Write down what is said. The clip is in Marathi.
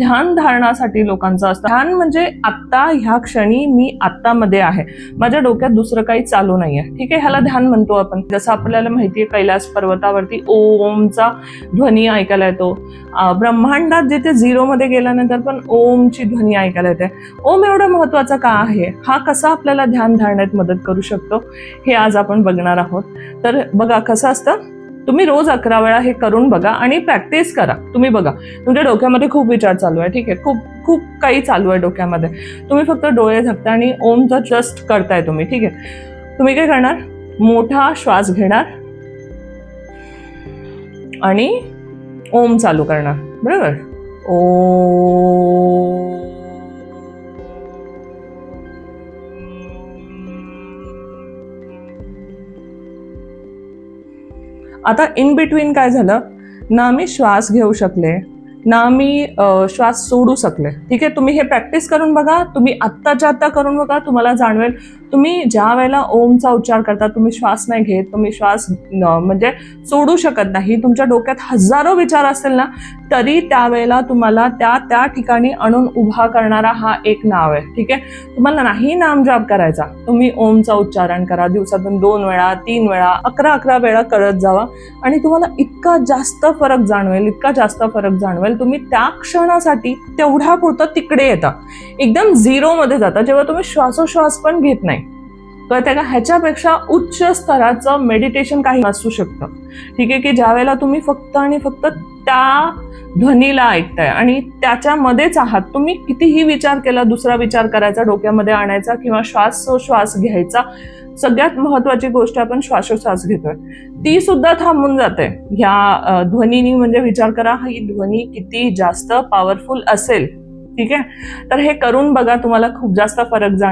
ध्यान धारणासाठी लोकांचं असतं. ध्यान म्हणजे आत्ता ह्या क्षणी मी आत्तामध्ये आहे, माझ्या डोक्यात दुसरं काही चालू नाहीये, ठीक आहे, ह्याला ध्यान म्हणतो आपण. जसं आपल्याला माहितीये कैलास पर्वतावरती ओमचा ध्वनी ऐकायला येतो. ब्रह्मांडात जिथे 0 मध्ये गेल्यानंतर पण ओमची ध्वनी ऐकायला येते. ओम एवढा महत्वाचा का आहे, हा कसा आपल्याला ध्यान धारण्यात मदत करू शकतो, हे आज आपण बघणार आहोत. तर बघा कसं असतं, तुम्ही रोज 11 वेळा हे करून बघा आणि प्रॅक्टिस करा. तुम्ही बघा तुमच्या डोक्यामध्ये खूप विचार चालू आहे, ठीक आहे, खूप खूप काही चालू आहे डोक्यामध्ये, तुम्ही फक्त डोळे झाकता आणि ओमचा जस्ट करताय तुम्ही, ठीक आहे. तुम्ही काय करणार, मोठा श्वास घेणार आणि ओम चालू करणार, बरोबर. ओ आता इन बिटवीन काय झालं ना, मी श्वास घेऊ शकले ना मी श्वास सोडू शकले, ठीक आहे. तुम्ही हे प्रॅक्टिस करून बघा, तुम्ही आत्ताच्या आत्ता करून बघा, तुम्हाला जाणवेल. तुम्ही ज्या वेळेला ओमचा उच्चार करता तुम्ही श्वास नाही घेत, तुम्ही श्वास म्हणजे सोडू शकत नाही, तुमच्या डोक्यात हजारो विचार असतील ना, तरी त्यावेळेला तुम्हाला त्या ठिकाणी आणून उभा करणारा हा एक नाव आहे, ठीक आहे. तुम्हाला नाही नामजाप करायचा, तुम्ही ओमचा उच्चारण करा, दिवसातून 2 वेळा 3 वेळा 11 वेळा करत जावा आणि तुम्हाला इतका जास्त फरक जाणवेल, इतका जास्त फरक जाणवेल. तुम्ही त्या क्षणासाठी तेवढ्या पुरतं तिकडे येता, एकदम 0 मध्ये जाता, जेव्हा तुम्ही श्वासोश्वास पण घेत नाही. कळतंय का, ह्याच्यापेक्षा उच्च स्तराचं मेडिटेशन काही असू शकतं, ठीक आहे, की ज्या वेळेला तुम्ही फक्त आणि फक्त त्या ध्वनीला ऐकताय आणि त्याच्यामध्येच आहात. तुम्ही कितीही विचार केला, दुसरा विचार करायचा, डोक्यामध्ये आणायचा किंवा श्वासोश्वास घ्यायचा, सगळ्यात महत्वाची गोष्ट आपण श्वासोश्वास घेतोय ती सुद्धा थांबून जाते ह्या ध्वनीनी. म्हणजे विचार करा ही ध्वनी किती जास्त पॉवरफुल असेल, ठीक आहे. तर हे करून बघा, तुम्हाला खूप जास्त फरक जाणवेल.